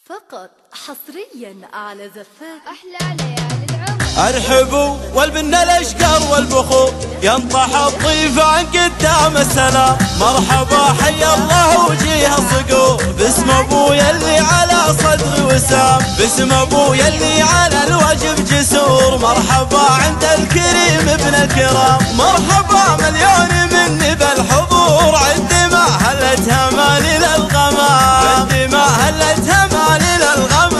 فقط حصريا على زفات أحلى ليالي العمر. ارحبوا والبن الاشقر والبخور ينطح الطيف عن قدام السلام. مرحبا حي الله وجيه الصقور باسم ابويا اللي على صدري وسام، باسم ابويا اللي على الواجب جسور. مرحبا عند الكريم ابن الكرام، مرحبا مليون مني بالحضور. عندما هلتها مالي للغمام، عندما هلتها مالي للغمام.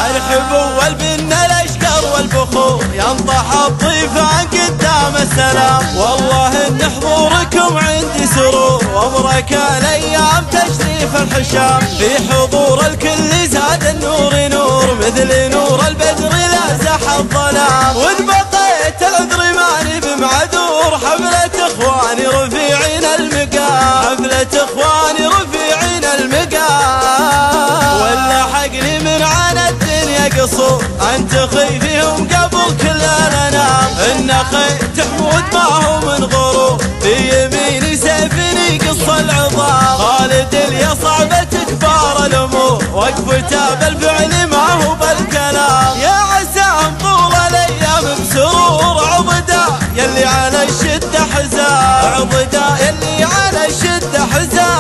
ارحبوا والبن الاشقر والبخور ينطح الطيف عن قدام السلام. والله ان حضوركم عندي سرور، وبرك الايام تشريف الحشام. في حضور الكل زاد النور نور، مثل نور البدر لا زح الظلام. وان بقيت العذر ماني بمعذور، حفلة اخواني رفيعين المقام، حفلة اخواني رفيعين المقام. ولا حقني من عنا الدنيا قصور، انتخي فيهم قبل كل الانام. النخي تحمود ما هو من غرور، في يميني سيفني قص العظام. خالد اليا صعبة كبار الامور، وقفته بالفعل ما هو بالكلام. يا عسام طول الايام بسرور، عضدا يلي على الشدة حزام، عضدا يلي على الشدة حزام.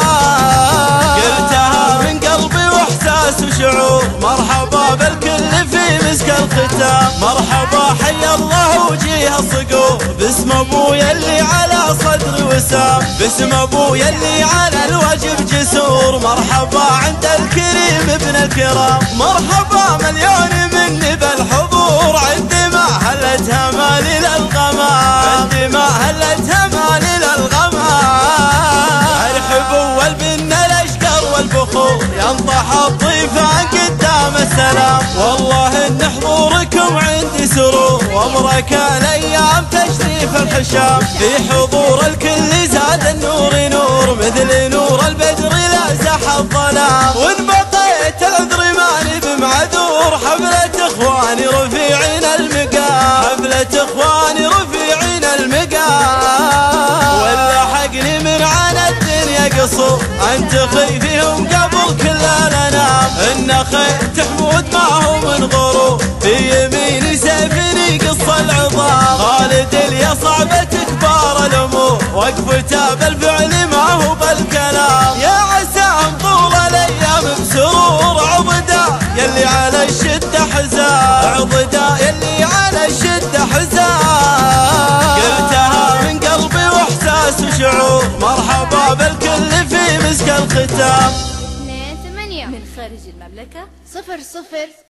قلتها من قلبي واحساس وشعور، مرحبا بالكل في مسك الختام. مرحبا حي الله وجيه الصقور باسم ابويا اللي على صدري وسام، باسم ابويا اللي على الواجب جسور. مرحبا عند الكريم ابن الكرام، مرحبا مليون مني بالحضور. عندما هلتها مالي للغمام، عندما هلتها مالي للغمام. ارحبوا والبن الاشقر والبخور ينطح الطيف عن قدام السلام. والله ان حضوركم عندي سرور، وبرك الايام تشريف الحشام. في حضور الكل زاد النور نور، مثل نور البدر لا زح الظلام. وان بقيت العذر ماني بمعذور، حفلة اخواني رفيعين المقام، حفلة اخواني رفيعين المقام. ولا حقني من عنا الدنيا قصور، انتخي فيهم قبل كل الانام. النخي تحمود ما هو من غرور، في يميني سيفني قص العظام. خالد اليا صعبة كبار الامور، وقفته بالفعل ما هو بالكلام. يا عسام طول الايام بسرور، عضدا يلي على الشدة حزام، عضدا يلي على الشدة حزام. قلتها من قلبي واحساس وشعور، مرحبا بالكل في مسك الختام. 2 8 من خارج المملكة 0 0